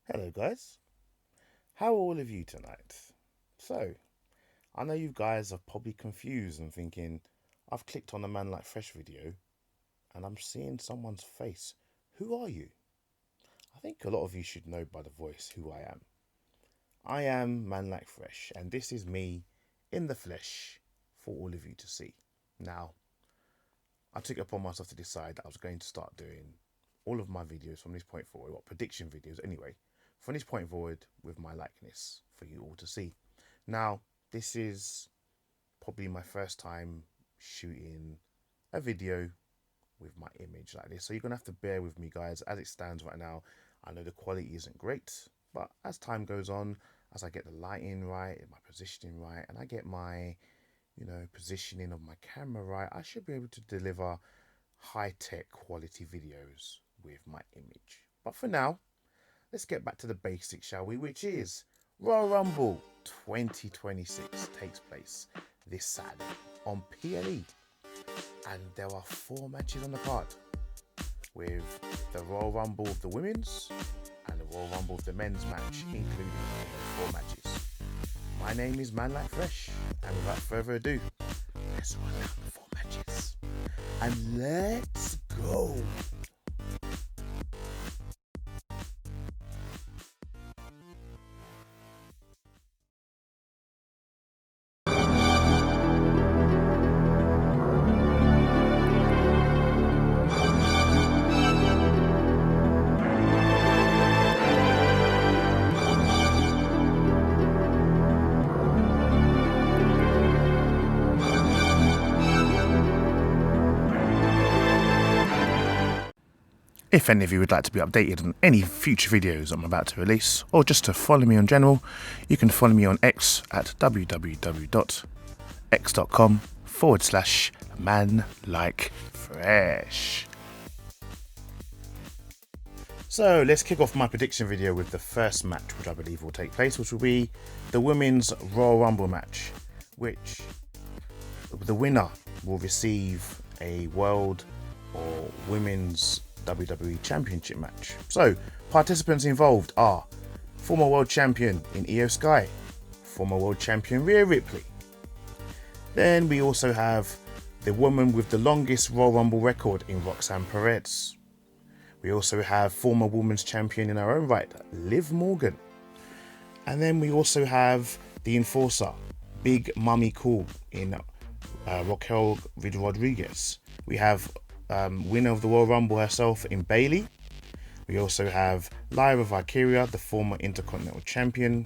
Hello, guys. How are all of you tonight? So, I know you guys are probably confused and thinking, I've clicked on a Man Like Fresh video and I'm seeing someone's face. Who are you? I think a lot of you should know by the voice who I am. I am Man Like Fresh, and this is me in the flesh for all of you to see. Now, I took it upon myself to decide that I was going to start doing all of my videos from this point forward, prediction videos anyway, from this point forward with my likeness for you all to see. Now, this is probably my first time shooting a video with my image like this. So you're going to have to bear with me, guys. As it stands right now, I know the quality isn't great, but as time goes on, as I get the lighting right, my positioning right, and I get my, positioning of my camera right, I should be able to deliver high-tech quality videos with my image. But for now, let's get back to the basics, shall we? Which is Royal Rumble 2026 takes place this Saturday on PLE. And there are 4 matches on the card, with the Royal Rumble of the women's and the Royal Rumble of the men's match included in those 4 matches. My name is Man Like Fresh, and without further ado, let's run down the 4 matches. And let's go! If any of you would like to be updated on any future videos I'm about to release, or just to follow me in general, you can follow me on X at www.x.com/manlykefresh. So let's kick off my prediction video with the first match, which I believe will take place, which will be the Women's Royal Rumble match, which the winner will receive a World or Women's WWE Championship match. So, participants involved are former World Champion in Io Sky, former World Champion Rhea Ripley. Then we also have the woman with the longest Royal Rumble record in Roxanne Perez. We also have former Women's Champion in her own right, Liv Morgan. And then we also have the enforcer, Big Mummy Cool in Raquel Rodriguez. We have winner of the Royal Rumble herself in Bayley. We also have Lyra Valkyria, the former Intercontinental Champion.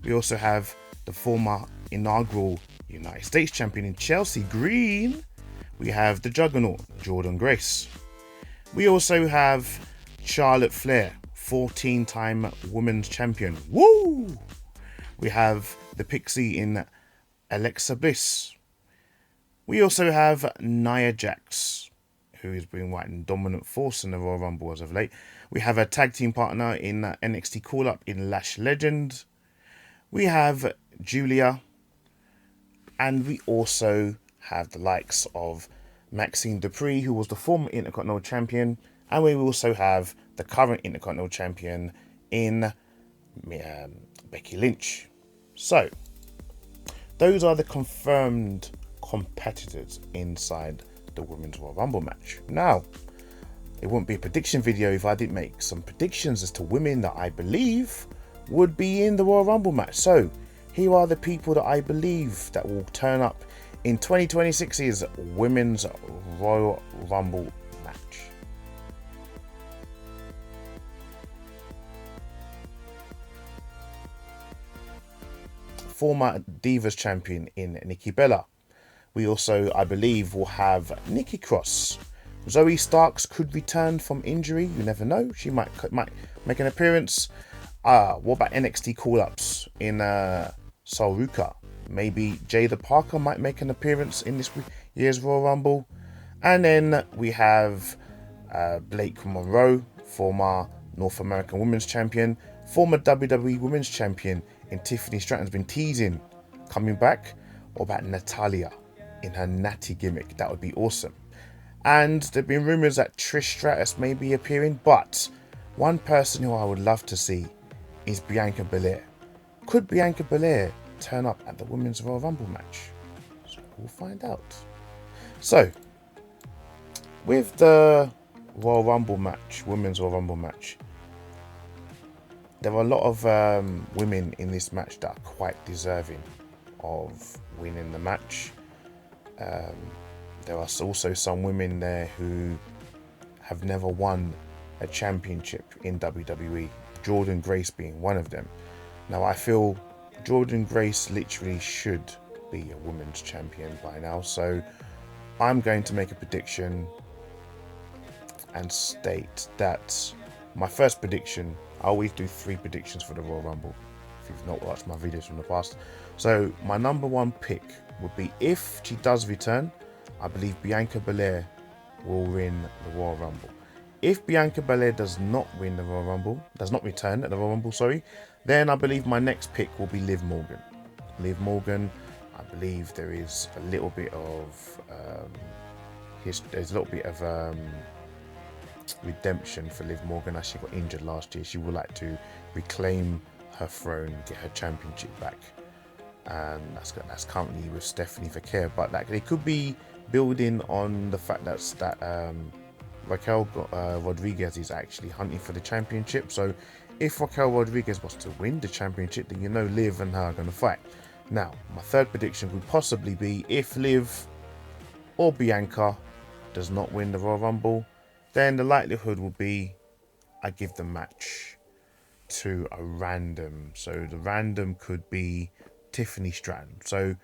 We also have the former inaugural United States Champion in Chelsea Green. We have the Juggernaut, Jordan Grace. We also have Charlotte Flair, 14-time Women's Champion. Woo! We have the Pixie in Alexa Bliss. We also have Nia Jax, who has been writing dominant force in the Royal Rumble as of late. We have a tag team partner in NXT Call Up in Lash Legend. We have Julia. And we also have the likes of Maxine Dupree, who was the former Intercontinental Champion. And we also have the current Intercontinental Champion in Becky Lynch. So, those are the confirmed competitors inside the Women's Royal Rumble match. Now, it wouldn't be a prediction video if I didn't make some predictions as to women that I believe would be in the Royal Rumble match. So, here are the people that I believe that will turn up in 2026's Women's Royal Rumble match. Former Divas Champion in Nikki Bella. We also, I believe, will have Nikki Cross. Zoe Starks could return from injury. You never know. She might make an appearance. What about NXT call-ups in Sol Ruka? Maybe Jada Parker might make an appearance in this year's Royal Rumble. And then we have Blake Monroe, former North American Women's Champion, former WWE Women's Champion in Tiffany Stratton's been teasing coming back. What about Natalia in her natty gimmick? That would be awesome. And there have been rumours that Trish Stratus may be appearing, but one person who I would love to see is Bianca Belair. Could Bianca Belair turn up at the Women's Royal Rumble match? So we'll find out. So, with the Royal Rumble match, Women's Royal Rumble match, there are a lot of women in this match that are quite deserving of winning the match. There are also some women there who have never won a championship in WWE, Jordynne Grace being one of them. Now, I feel Jordynne Grace literally should be a women's champion by now, so I'm going to make a prediction and state that my first prediction, I always do 3 predictions for the Royal Rumble, if you've not watched my videos from the past. So my number 1 pick would be, if she does return, I believe Bianca Belair will win the Royal Rumble. If Bianca Belair does not win the Royal Rumble, does not return at the Royal Rumble, sorry, then I believe my next pick will be Liv Morgan. Liv Morgan, I believe there is a little bit of redemption for Liv Morgan, as she got injured last year. She would like to reclaim her throne, get her championship back, and that's currently with Stephanie Vaquer. But that it could be building on the fact that Raquel Rodriguez is actually hunting for the championship. So if Raquel Rodriguez was to win the championship, then you know Liv and her are going to fight. Now, my third prediction would possibly be, if Liv or Bianca does not win the Royal Rumble, then the likelihood will be I give the match to a random. So the random could be Tiffany Stratton. So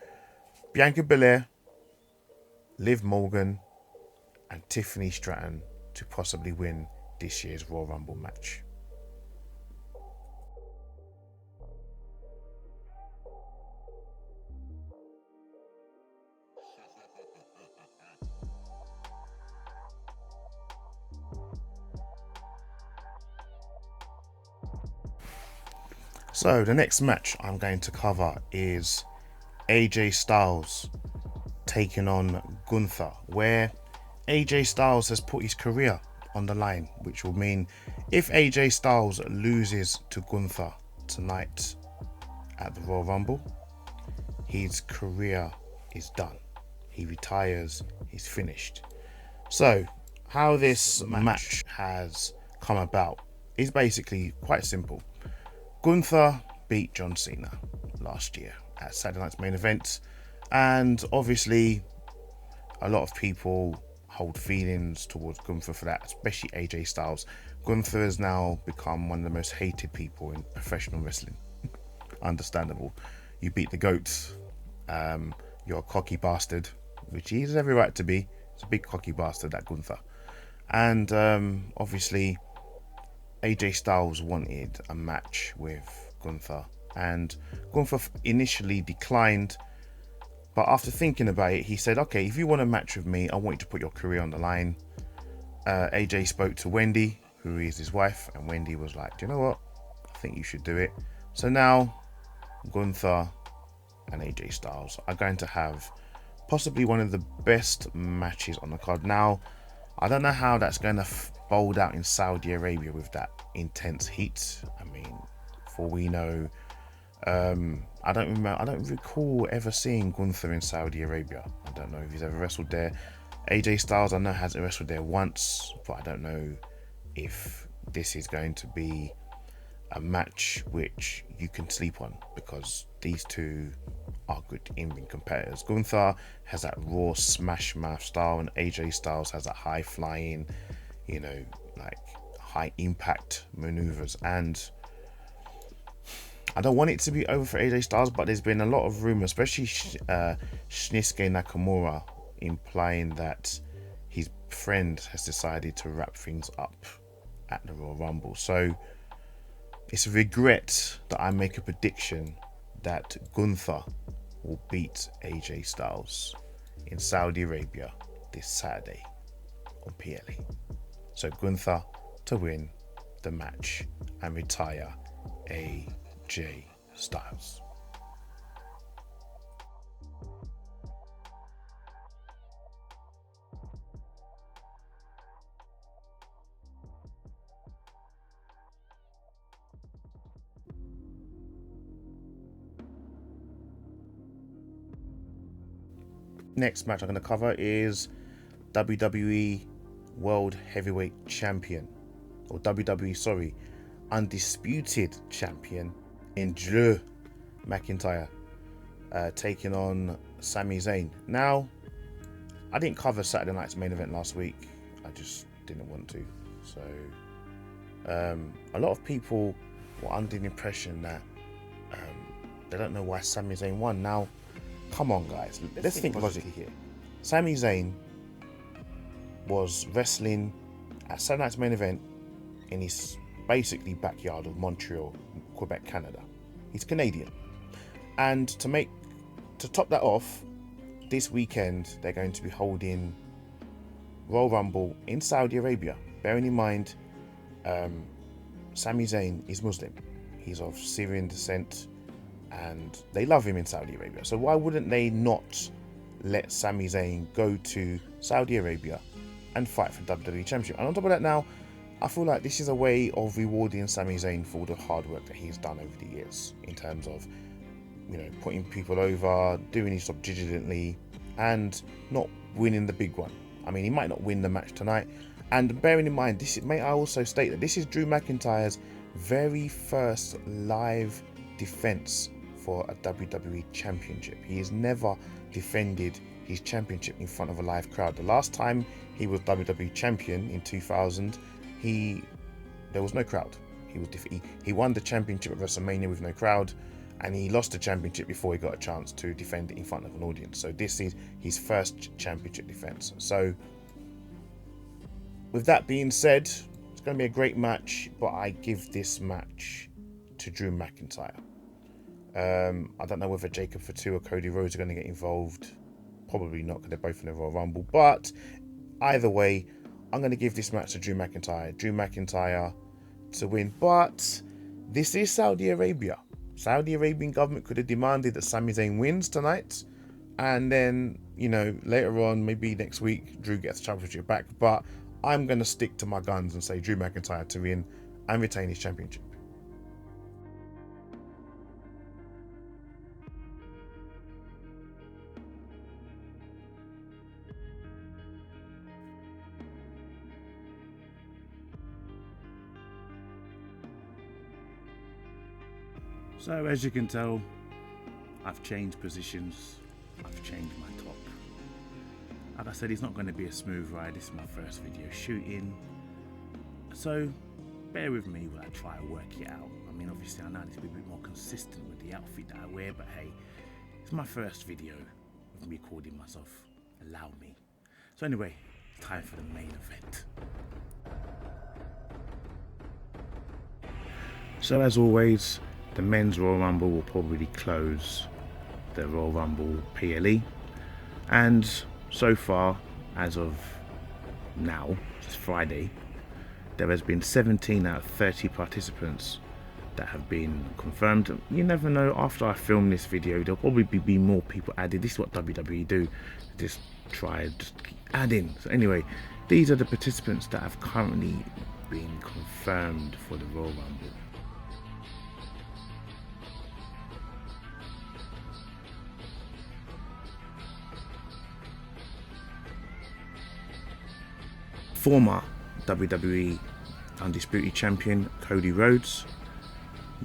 Bianca Belair, Liv Morgan, and Tiffany Stratton to possibly win this year's Royal Rumble match. So the next match I'm going to cover is AJ Styles taking on Gunther, where AJ Styles has put his career on the line, which will mean if AJ Styles loses to Gunther tonight at the Royal Rumble, his career is done. He retires, he's finished. So how this match has come about is basically quite simple. Gunther beat John Cena last year at Saturday Night's Main Event, and obviously a lot of people hold feelings towards Gunther for that, especially AJ Styles. Gunther has now become one of the most hated people in professional wrestling. Understandable. You beat the GOAT, you're a cocky bastard, which he has every right to be. It's a big cocky bastard, that Gunther. And obviously AJ Styles wanted a match with Gunther, and Gunther initially declined, but after thinking about it, he said, okay, if you want a match with me, I want you to put your career on the line. AJ spoke to Wendy, who is his wife, and Wendy was like, do you know what, I think you should do it. So now Gunther and AJ Styles are going to have possibly one of the best matches on the card. Now, I don't know how that's going to fold out in Saudi Arabia with that intense heat. I mean, for we know, I don't recall ever seeing Gunther in Saudi Arabia. I don't know if he's ever wrestled there. AJ Styles, I know, hasn't wrestled there once, but I don't know if this is going to be a match which you can sleep on, because these two are good in-ring competitors. Gunther has that raw smash mouth style, and AJ Styles has that high flying, you know, like high impact maneuvers. And I don't want it to be over for AJ Styles, but there's been a lot of rumors, especially Shinsuke Nakamura, implying that his friend has decided to wrap things up at the Royal Rumble. So it's a regret that I make a prediction that Gunther will beat AJ Styles in Saudi Arabia this Saturday on PLE. So Gunther to win the match and retire AJ Styles. Next match I'm going to cover is WWE World Heavyweight Champion, or WWE, sorry, Undisputed Champion in Drew McIntyre, taking on Sami Zayn. Now, I didn't cover Saturday night's main event last week. I just didn't want to. So, a lot of people were under the impression that they don't know why Sami Zayn won. Now, come on, guys. Let's think logically here. Sami Zayn was wrestling at Saturday night's main event in his basically backyard of Montreal, Quebec, Canada. He's Canadian. And to top that off, this weekend they're going to be holding Royal Rumble in Saudi Arabia. Bearing in mind, Sami Zayn is Muslim. He's of Syrian descent, and they love him in Saudi Arabia. So why wouldn't they not let Sami Zayn go to Saudi Arabia and fight for WWE Championship? And on top of that, now I feel like this is a way of rewarding Sami Zayn for all the hard work that he's done over the years, in terms of, you know, putting people over, doing his job diligently, and not winning the big one. I mean, he might not win the match tonight. And bearing in mind, may I also state that this is Drew McIntyre's very first live defense for a WWE Championship. He has never defended his championship in front of a live crowd. The last time he was WWE Champion in 2000, there was no crowd. He won the championship at WrestleMania with no crowd, and he lost the championship before he got a chance to defend it in front of an audience. So this is his first championship defense. So with that being said, it's going to be a great match, but I give this match to Drew McIntyre. I don't know whether Jacob Fatu or Cody Rhodes are going to get involved. Probably not, because they're both in the Royal Rumble. But either way, I'm going to give this match to Drew McIntyre. Drew McIntyre to win. But this is Saudi Arabia. Saudi Arabian government could have demanded that Sami Zayn wins tonight, and then, you know, later on, maybe next week, Drew gets the championship back. But I'm going to stick to my guns and say Drew McIntyre to win and retain his championship. So as you can tell, I've changed positions, I've changed my top. Like I said, it's not going to be a smooth ride. This is my first video shooting, so bear with me while I try to work it out. I mean, obviously I know I need to be a bit more consistent with the outfit that I wear, but hey, it's my first video of me recording myself. Allow me. So anyway, time for the main event. So as always, the men's Royal Rumble will probably close the Royal Rumble PLE, and so far, as of now, it's Friday, there has been 17 out of 30 participants that have been confirmed. You never know, after I film this video, there'll probably be more people added. This is what WWE do, just keep adding. So anyway, these are the participants that have currently been confirmed for the Royal Rumble. Former WWE Undisputed Champion Cody Rhodes.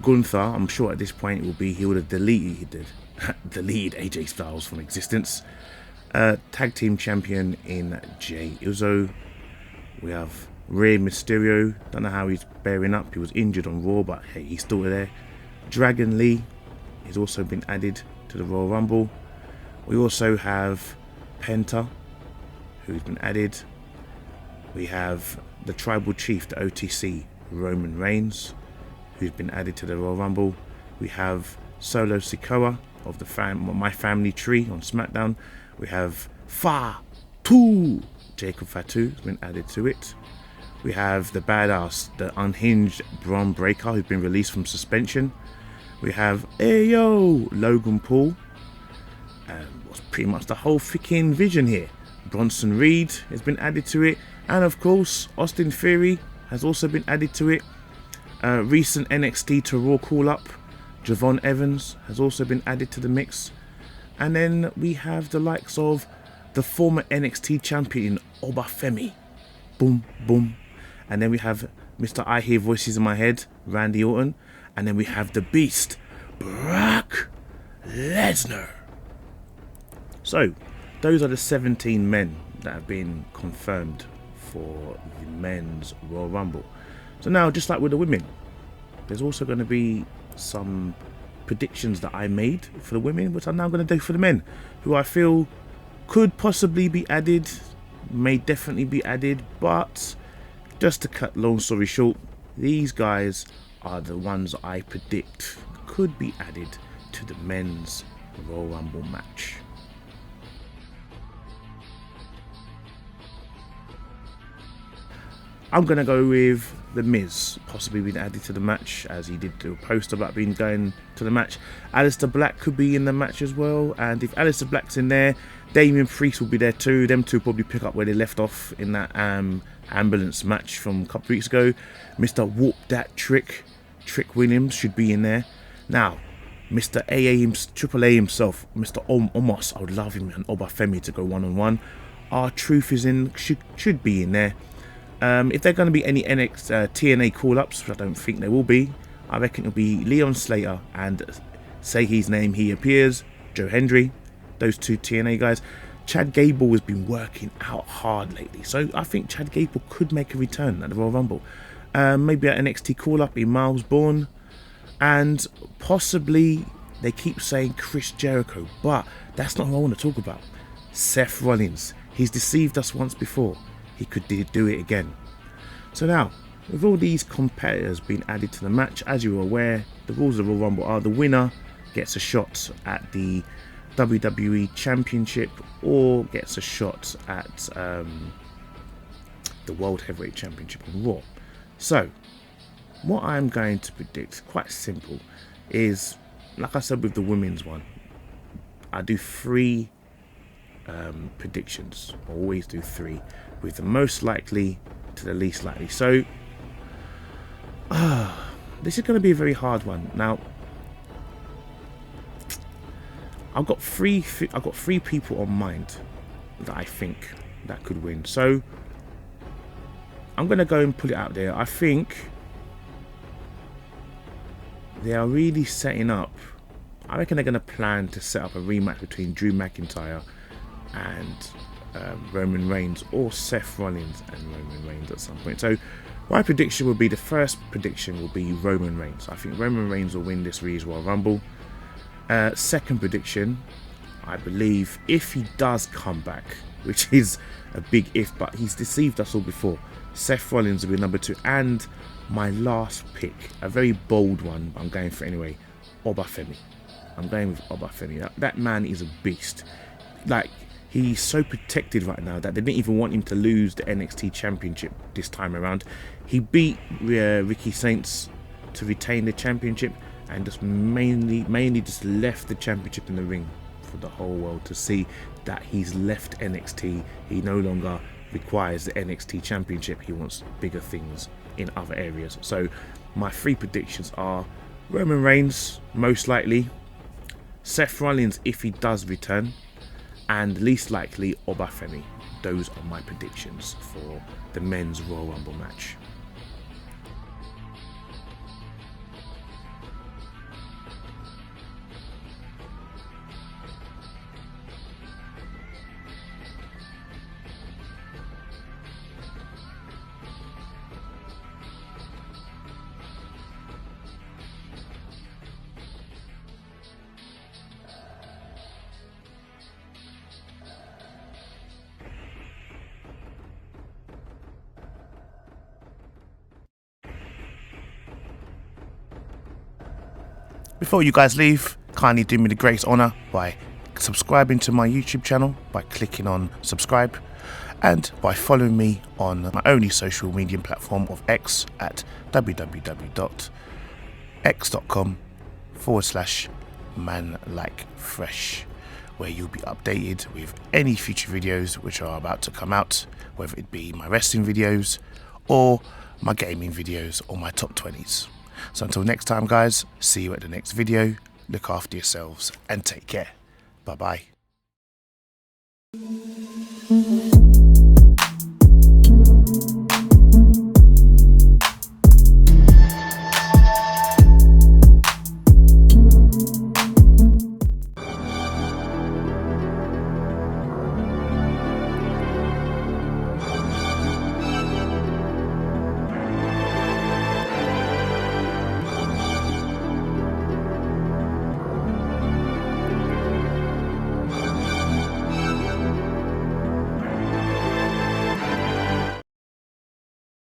Gunther, I'm sure at this point he would have deleted AJ Styles from existence. Tag Team Champion in Jey Uso. We have Rey Mysterio. Don't know how he's bearing up. He was injured on Raw, but hey, he's still there. Dragon Lee has also been added to the Royal Rumble. We also have Penta, who's been added. We have the Tribal Chief, the OTC, Roman Reigns, who's been added to the Royal Rumble. We have Solo Sikoa of the My Family Tree on SmackDown. We have Fatu, Jacob Fatu, has been added to it. We have the badass, the unhinged Braun Breaker, who's been released from suspension. We have Logan Paul. What's pretty much the whole freaking vision here. Bronson Reed has been added to it. And of course, Austin Theory has also been added to it. Recent NXT to Raw call-up, Javon Evans has also been added to the mix. And then we have the likes of the former NXT champion Obafemi. Boom, boom. And then we have Mr. I Hear Voices in My Head, Randy Orton. And then we have the Beast, Brock Lesnar. So, those are the 17 men that have been confirmed for the men's Royal Rumble. So now, just like with the women, there's also going to be some predictions that I made for the women, which I'm now going to do for the men, who I feel could possibly be added, may definitely be added, but just to cut long story short, these guys are the ones I predict could be added to the men's Royal Rumble match. I'm going to go with The Miz, possibly being added to the match, as he did do a post about being going to the match. Aleister Black could be in the match as well, and if Aleister Black's in there, Damian Priest will be there too. Them two probably pick up where they left off in that ambulance match from a couple of weeks ago. Mr. Whoop That Trick Williams should be in there. Now, Mr. Triple A himself, Mr. Omos, I would love him and Obafemi to go one-on-one. R-Truth is in, should be in there. If there are going to be any TNA call-ups, which I don't think there will be, I reckon it'll be Leon Slater and say his name, he appears, Joe Hendry, those two TNA guys. Chad Gable has been working out hard lately, so I think Chad Gable could make a return at the Royal Rumble. Maybe an NXT call-up in Miles Bourne, and possibly they keep saying Chris Jericho, but that's not who I want to talk about. Seth Rollins, he's deceived us once before. He could do it again. So now, with all these competitors being added to the match, as you are aware, the rules of the Royal Rumble are the winner gets a shot at the WWE Championship or gets a shot at the World Heavyweight Championship on Raw. So, what I'm going to predict, quite simple, is, like I said with the women's one, I do 3 predictions. I always do 3, with the most likely to the least likely. So this is going to be a very hard one. Now, I've got three people on mind that I think that could win. So I'm going to go and put it out there. I think they are really setting up, I reckon they're going to plan to set up a rematch between Drew McIntyre and Roman Reigns, or Seth Rollins and Roman Reigns at some point. So my prediction will be, the first prediction will be Roman Reigns. I think Roman Reigns will win this Royal Rumble. Second prediction, I believe if he does come back, which is a big if, but he's deceived us all before, Seth Rollins will be number 2. And my last pick, a very bold one, but I'm going for it anyway, Obafemi. I'm going with Obafemi. That man is a beast. Like, he's so protected right now that they didn't even want him to lose the NXT Championship this time around. He beat Ricky Saints to retain the championship, and just mainly just left the championship in the ring for the whole world to see that he's left NXT. He no longer requires the NXT Championship. He wants bigger things in other areas. So my 3 predictions are Roman Reigns, most likely, Seth Rollins if he does return, and least likely Obafemi. Those are my predictions for the men's Royal Rumble match. Before you guys leave, kindly do me the great honour by subscribing to my YouTube channel by clicking on subscribe, and by following me on my only social media platform of X at www.x.com/Manlykefresh, where you'll be updated with any future videos which are about to come out, whether it be my wrestling videos or my gaming videos or my top 20s. So until next time guys, see you at the next video, look after yourselves and take care. Bye bye. Mm-hmm.